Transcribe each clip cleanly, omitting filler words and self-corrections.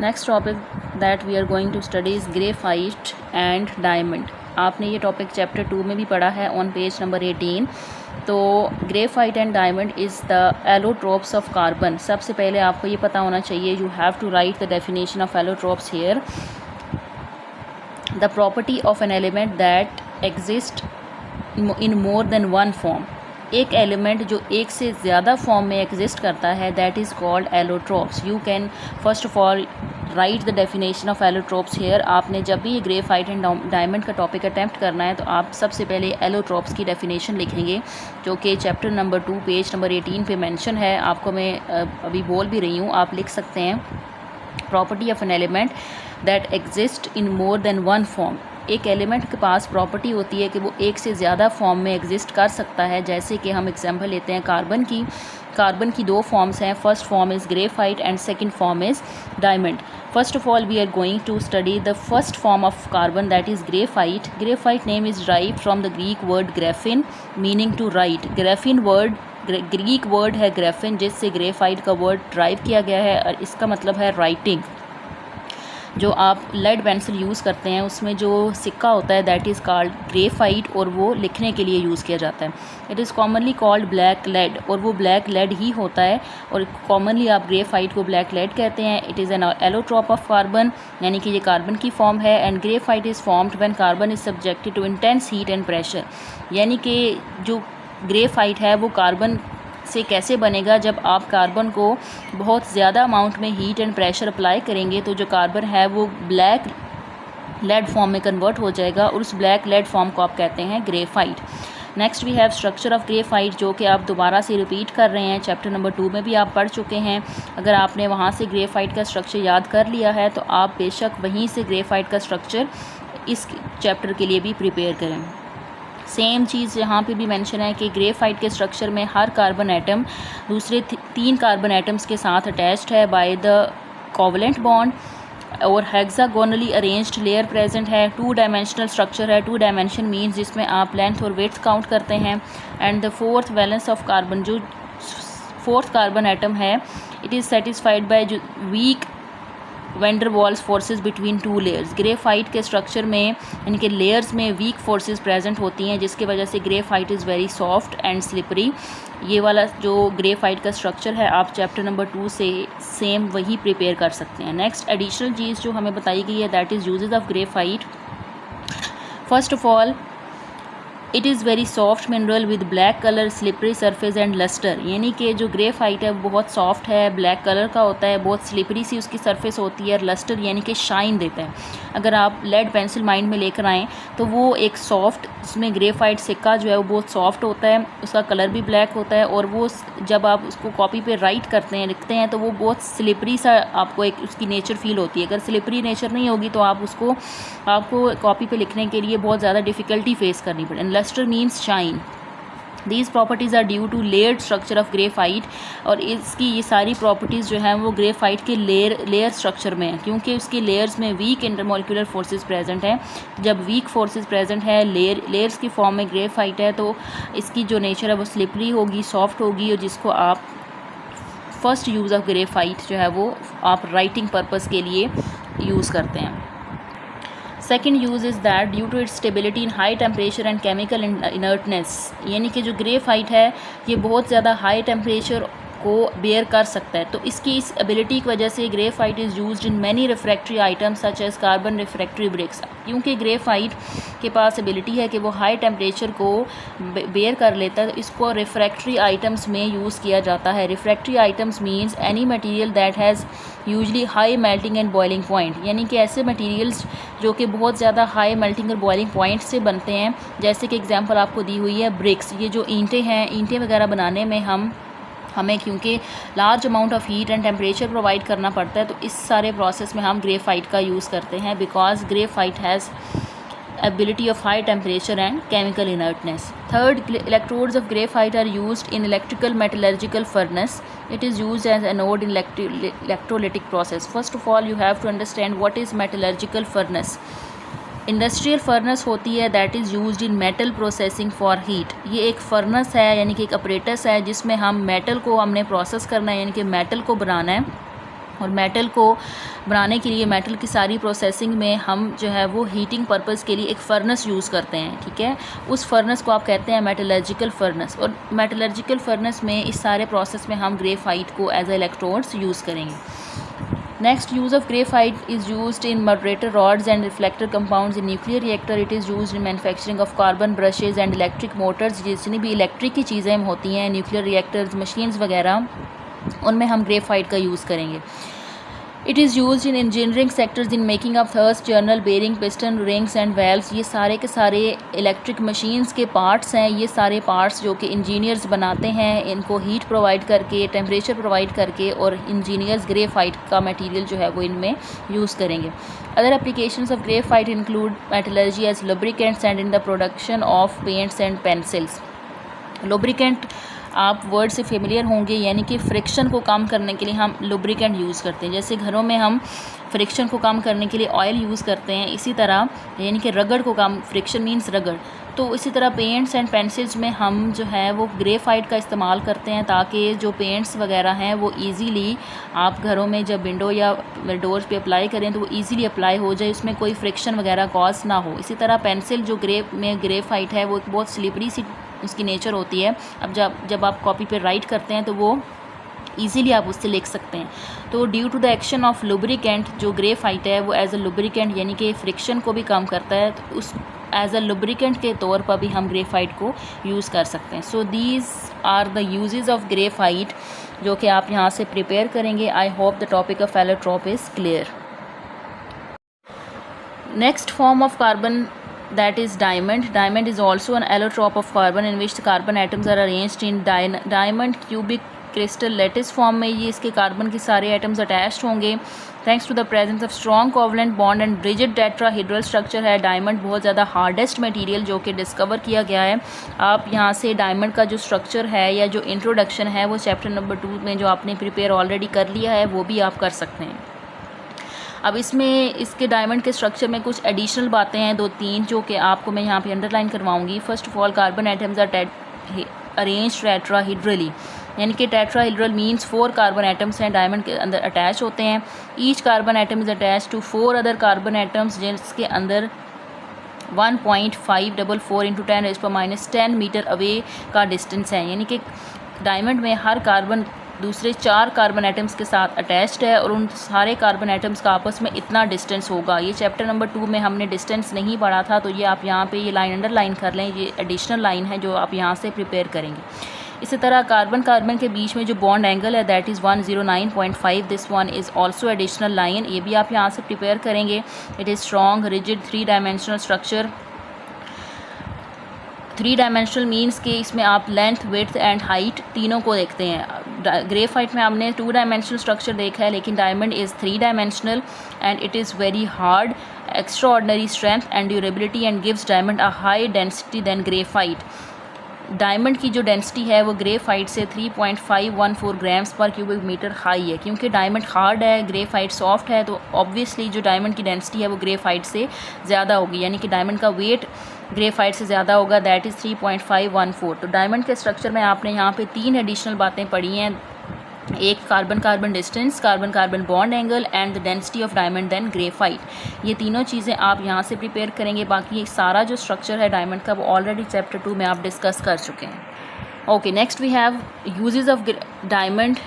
Next topic that we are going to study is graphite and diamond. आपने ये topic chapter 2 में भी पढ़ा है ऑन पेज नंबर 18। तो graphite and diamond is the allotropes of carbon. सबसे पहले आपको ये पता होना चाहिए, you have to write the definition of allotropes here. The property of an element that exist in more than one form. एक element जो एक से ज़्यादा फॉर्म में एग्जिस्ट करता है, that is called allotropes. You can first of all write the definition of allotropes here. आपने जब भी ग्रेफाइट एंड डायमंड का टॉपिक अटैम्प्ट करना है तो आप सबसे पहले एलोट्रोप्स की डेफिनेशन लिखेंगे, जो कि चैप्टर नंबर 2 पेज नंबर 18 पे मेंशन है। आपको मैं अभी बोल भी रही हूँ, आप लिख सकते हैं। Property of an element that exist in more than one form. एक एलिमेंट के पास प्रॉपर्टी होती है कि वो एक से ज़्यादा फॉर्म में एग्जिस्ट कर सकता है। जैसे कि हम एग्जांपल लेते हैं कार्बन की। कार्बन की दो फॉर्म्स हैं, first form is graphite and second form is diamond. First of all we are going to study the first form of carbon, that is graphite. Graphite name is derived from the Greek word graphein meaning to write. Graphein word Greek word है graphein, जिससे graphite का word derive किया गया है और इसका मतलब है राइटिंग। जो आप लेड पेंसिल यूज़ करते हैं उसमें जो सिक्का होता है दैट इज़ कॉल्ड ग्रेफाइट, और वो लिखने के लिए यूज़ किया जाता है। It is commonly called black lead, और वो ब्लैक लेड ही होता है, और कॉमनली आप ग्रेफाइट को ब्लैक लेड कहते हैं। It is an allotrope of carbon, यानी कि ये कार्बन की फॉर्म है। And graphite is formed when carbon is subjected to intense heat and pressure. यानी कि जो ग्रेफाइट है वो कार्बन से कैसे बनेगा, जब आप कार्बन को बहुत ज़्यादा अमाउंट में हीट एंड प्रेशर अप्लाई करेंगे तो जो कार्बन है वो ब्लैक लेड फॉर्म में कन्वर्ट हो जाएगा, और उस ब्लैक लेड फॉर्म को आप कहते हैं graphite. Next we have structure of graphite, जो कि आप दोबारा से रिपीट कर रहे हैं। चैप्टर नंबर 2 में भी आप पढ़ चुके हैं। अगर आपने वहाँ से ग्रेफाइट का स्ट्रक्चर याद कर लिया है तो आप बेशक वहीं से ग्रेफाइट का स्ट्रक्चर इस चैप्टर के लिए भी प्रिपेयर करें। सेम चीज़ यहाँ पे भी मेंशन है कि ग्रेफाइट के स्ट्रक्चर में हर कार्बन एटम दूसरे 3 कार्बन एटम्स के साथ अटैच्ड है बाय द कोवलेंट बॉन्ड, और हेक्सागोनली अरेंज्ड लेयर प्रेजेंट है। 2 डायमेंशनल स्ट्रक्चर है। 2 डायमेंशन मीन्स जिसमें आप लेंथ और विड्थ काउंट करते हैं। And the fourth valence of carbon, जो फोर्थ कार्बन एटम है, it is satisfied by weak van der Waals forces between 2 layers. Graphite के स्ट्रक्चर में यानी कि लेयर्स में वीक फोर्सेज प्रेजेंट होती हैं, जिसकी वजह से graphite is very soft and slippery. ये वाला जो ग्रेफाइट का स्ट्रक्चर है आप चैप्टर नंबर 2 से सेम वही प्रिपेयर कर सकते हैं। नेक्स्ट एडिशनल चीज़ जो हमें बताई गई है that is uses of graphite. First of all it is very soft mineral with black colour, slippery surface and lustre. यानी कि जो ग्रेफाइट है वो बहुत सॉफ्ट है, ब्लैक कलर का होता है, बहुत स्लिपरी सी उसकी सरफेस होती है, लस्टर यानी कि शाइन देता है। अगर आप लेड पेंसिल माइंड में लेकर आएँ तो वो एक सॉफ्ट, उसमें ग्रेफाइट सिक्का जो है वो बहुत सॉफ्ट होता है, उसका कलर भी ब्लैक होता है, और वो जब आप उसको कॉपी पे राइट करते हैं, लिखते हैं, तो वो बहुत स्लिपरी सा आपको एक उसकी नेचर फील होती है। अगर स्लिपरी नेचर नहीं होगी तो आपको कॉपी पे लिखने के लिए बहुत ज़्यादा डिफ़िकल्टी फेस करनी पड़े। Lustre means shine. These properties are due to layered structure of graphite, और इसकी ये सारी प्रॉपर्टीज़ जो हैं वो ग्रेफाइट के लेयर स्ट्रक्चर में है, क्योंकि उसके लेयर्स में वीक इंटरमोलिकुलर फोर्सेस प्रेजेंट हैं। जब वीक फोर्सेस प्रेजेंट है लेयर्स की फॉर्म में ग्रेफाइट है, तो इसकी जो नेचर है वो स्लिपरी होगी, सॉफ्ट होगी, और जिसको आप फर्स्ट यूज़ ऑफ ग्रेफाइट जो है वो आप राइटिंग पर्पज़ के लिए यूज़ करते हैं। Second use is that due to its stability in high temperature and chemical inertness. यानी कि जो ग्रेफाइट है ये बहुत ज़्यादा हाई टेम्परेचर को बेयर कर सकता है, तो इसकी इस एबिलिटी की वजह से graphite is used in many refractory items such as carbon refractory bricks. क्योंकि ग्रेफाइट के पास एबिलिटी है कि वो हाई टेम्परेचर को बेयर कर लेता है, तो इसको रिफ्रैक्टरी आइटम्स में यूज़ किया जाता है। Refractory items means any material that has usually high melting and boiling point. यानी कि ऐसे मटीरियल्स जो कि बहुत ज़्यादा हाई मेल्टिंग और बॉइलिंग पॉइंट से बनते हैं, जैसे कि एग्जांपल आपको दी हुई है ब्रिक्स। ये जो ईंटें हैं, ईंटें वगैरह बनाने में हमें क्योंकि large amount of heat and temperature provide करना पड़ता है, तो इस सारे प्रोसेस में हम ग्रेफाइट का यूज़ करते हैं, because graphite has ability of high temperature and chemical inertness. Third, electrodes of graphite are used in electrical metallurgical furnace. It is used as anode in electrolytic process. First of all, you have to understand what is metallurgical furnace. Industrial furnace होती है that is used in metal processing for heat. ये एक furnace है, यानी कि एक apparatus है जिसमें हम मेटल को हमने प्रोसेस करना है, यानी कि मेटल को बनाना है। और मेटल को बनाने के लिए, मेटल की सारी प्रोसेसिंग में हम जो है वो हीटिंग पर्पस के लिए एक फर्नेस यूज़ करते हैं, ठीक है। उस फर्नेस को आप कहते हैं मेटलर्जिकल फर्नेस, और मेटलर्जिकल फर्नेस में इस सारे प्रोसेस में हम ग्रेफाइट को एज इलेक्ट्रोड्स यूज़ करेंगे। Next, use of graphite is used in moderator rods and reflector compounds in nuclear reactor. It is used in manufacturing of carbon brushes and electric Motors. जितनी भी electric की चीज़ें होती हैं, nuclear reactors, machines वगैरह, उनमें हम ग्रेफाइट का यूज़ करेंगे। It is used in engineering sectors in making of thrust, journal, bearing, piston, rings and valves. ये सारे के सारे इलेक्ट्रिक मशीन्स के पार्ट्स हैं। ये सारे पार्ट्स जो कि इंजीनियर्स बनाते हैं, इनको हीट प्रोवाइड करके, टेम्परेचर प्रोवाइड करके, और इंजीनियर्स ग्रेफाइट का मटेरियल जो है वो इनमें यूज़ करेंगे। Other applications of graphite include metallurgy as lubricants and in the production of paints and pencils. Lubricant आप वर्ड से फेमिलियर होंगे, यानी कि फ्रिक्शन को कम करने के लिए हम लुब्रिकेंट यूज़ करते हैं। जैसे घरों में हम फ्रिक्शन को कम करने के लिए ऑयल यूज़ करते हैं, इसी तरह यानी कि रगड़ को कम, फ्रिक्शन मींस रगड़, तो इसी तरह पेंट्स एंड पेंसिल्स में हम जो है वो ग्रेफाइट का इस्तेमाल करते हैं, ताकि जो पेंट्स वगैरह हैं वो इजीली आप घरों में जब विंडो या डोर्स पे अप्लाई करें तो वो इजीली अप्लाई हो जाए, उसमें कोई फ्रिक्शन वगैरह कॉज ना हो। इसी तरह पेंसिल जो ग्रेफाइट है वो एक बहुत स्लिपरी सी उसकी नेचर होती है। अब जब आप कॉपी पे राइट करते हैं तो वो ईज़िली आप उससे लिख सकते हैं। तो due to the action of lubricant, जो ग्रेफाइट है वो एज अ लुब्रिकेंट यानी कि फ्रिक्शन को भी कम करता है, तो उस एज अ लुब्रिकेंट के तौर पर भी हम ग्रेफाइट को यूज़ कर सकते हैं। So these are the uses of graphite जो कि आप यहाँ से प्रिपेयर करेंगे। I hope the topic of allotrope is clear. Next form of carbon, that is diamond. Diamond is also an allotrope of carbon in which the carbon atoms are arranged in diamond cubic crystal lattice form में ये इसके carbon के सारे atoms attached होंगे। Thanks to the presence of strong covalent bond and rigid tetrahedral structure है। Diamond बहुत ज़्यादा hardest material जो कि डिस्कवर किया गया है। आप यहाँ से डायमंड का जो स्ट्रक्चर है या जो इंट्रोडक्शन है वो चैप्टर नंबर 2 में जो आपने प्रिपेयर ऑलरेडी कर लिया है वो भी आप कर सकते हैं। अब इसमें इसके डायमंड के स्ट्रक्चर में कुछ एडिशनल बातें हैं, 2-3, जो कि आपको मैं यहाँ पे अंडरलाइन करवाऊंगी। First of all, carbon atoms are arranged tetrahedrally, यानी कि टेट्राहेड्रल मींस 4 कार्बन एटम्स हैं डायमंड के अंदर अटैच होते हैं। Each carbon atom is attach to 4 other carbon atoms, जिसके अंदर 1.544 × 10⁻⁻10 मीटर अवे का डिस्टेंस है, यानी कि डायमंड में हर कार्बन दूसरे 4 कार्बन एटम्स के साथ अटैच्ड है, और उन सारे कार्बन एटम्स का आपस में इतना डिस्टेंस होगा। ये चैप्टर नंबर 2 में हमने डिस्टेंस नहीं पढ़ा था, तो ये आप यहाँ पे ये लाइन अंडरलाइन कर लें, ये एडिशनल लाइन है जो आप यहाँ से प्रिपेयर करेंगे। इसी तरह कार्बन कार्बन के बीच में जो बॉन्ड एंगल है that is 109.5, this one is also additional line, ये भी आप यहाँ से प्रिपेयर करेंगे। It is strong rigid 3 dimensional structure. 3 dimensional means के इसमें आप लेंथ, विड्थ एंड हाइट तीनों को देखते हैं। ग्रेफाइट में हमने 2 डायमेंशनल स्ट्रक्चर देखा है, लेकिन diamond is 3 dimensional and it is very hard, extra ordinary strength and durability and gives diamond a high density than graphite. Diamond की जो डेंसिटी है वो ग्रेफाइट से 3.514 ग्राम्स पर क्यूबिक मीटर हाई है। क्योंकि डायमंड हार्ड है, ग्रेफाइट सॉफ्ट है, तो ऑब्वियसली जो डायमंड की डेंसिटी है वो ग्रेफाइट से ज़्यादा होगी, यानी कि डायमंड का वेट ग्रेफाइट से ज़्यादा होगा, दैट इज़ 3.514। तो डायमंड के स्ट्रक्चर में आपने यहाँ पे 3 एडिशनल बातें पढ़ी हैं, एक carbon carbon distance, carbon carbon bond angle and the density of diamond than graphite. ये तीनों चीज़ें आप यहाँ से प्रिपेयर करेंगे। बाकी ये सारा जो स्ट्रक्चर है डायमंड का वो ऑलरेडी चैप्टर 2 में आप डिस्कस कर चुके हैं। Okay, next we have uses of diamond.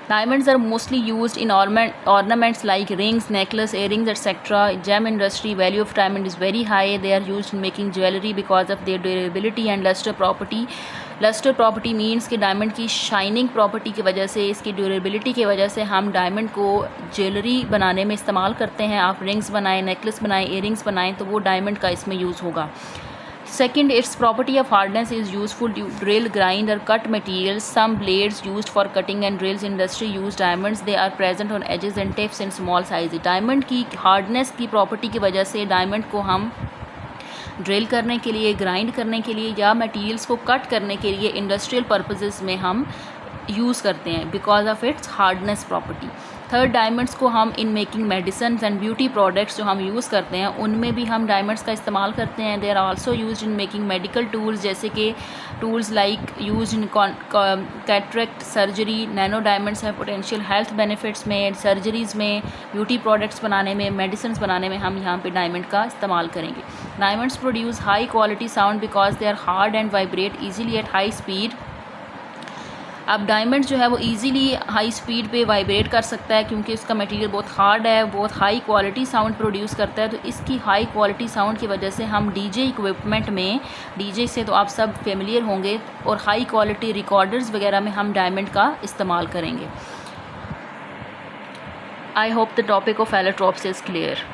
Diamonds are mostly used in ornaments like rings, necklace, earrings, etc. Gem industry value of diamond is very high. They are used in making jewelry because of their durability and luster property. Lustre property means कि diamond की shining property की वजह से, इसकी durability की वजह से हम डायमंड को ज्वेलरी बनाने में इस्तेमाल करते हैं। आप रिंग्स बनाएं, नेकलेस बनाएं, इयरिंग्स बनाएं, तो वो डायमंड का इसमें यूज़ होगा। Second, its property of hardness is useful to drill, grind or cut materials. Some blades used for cutting and drills industry use diamonds. They are present on edges and tips in small sizes. Diamond की hardness की property की वजह से diamond को हम drill करने के लिए, ग्राइंड करने के लिए या मटेरियल्स को कट करने के लिए इंडस्ट्रियल पर्पसेस में हम यूज़ करते हैं because of its hardness property. Third, diamonds को हम in making medicine and beauty products जो हम यूज़ करते हैं उनमें भी हम डायमंड्स का इस्तेमाल करते हैं। They are also used in making medical tools, जैसे कि tools like use in cataract surgery. Nano diamonds हैं पोटेंशियल हेल्थ बेनिफिट्स में, सर्जरीज़ में, ब्यूटी प्रोडक्ट्स बनाने में, मेडिसिन बनाने में हम यहाँ पे डायमंड का इस्तेमाल करेंगे। Diamonds produce high quality sound because they are hard and vibrate easily at high speed. अब डायमंड जो है वो इजीली हाई स्पीड पे वाइब्रेट कर सकता है क्योंकि उसका मटेरियल बहुत हार्ड है, बहुत हाई क्वालिटी साउंड प्रोड्यूस करता है। तो इसकी हाई क्वालिटी साउंड की वजह से हम डीजे इक्विपमेंट में, डीजे से तो आप सब फेमिलियर होंगे, और हाई क्वालिटी रिकॉर्डर्स वगैरह में हम डायमंड का इस्तेमाल करेंगे। I hope the topic of allotropes is clear.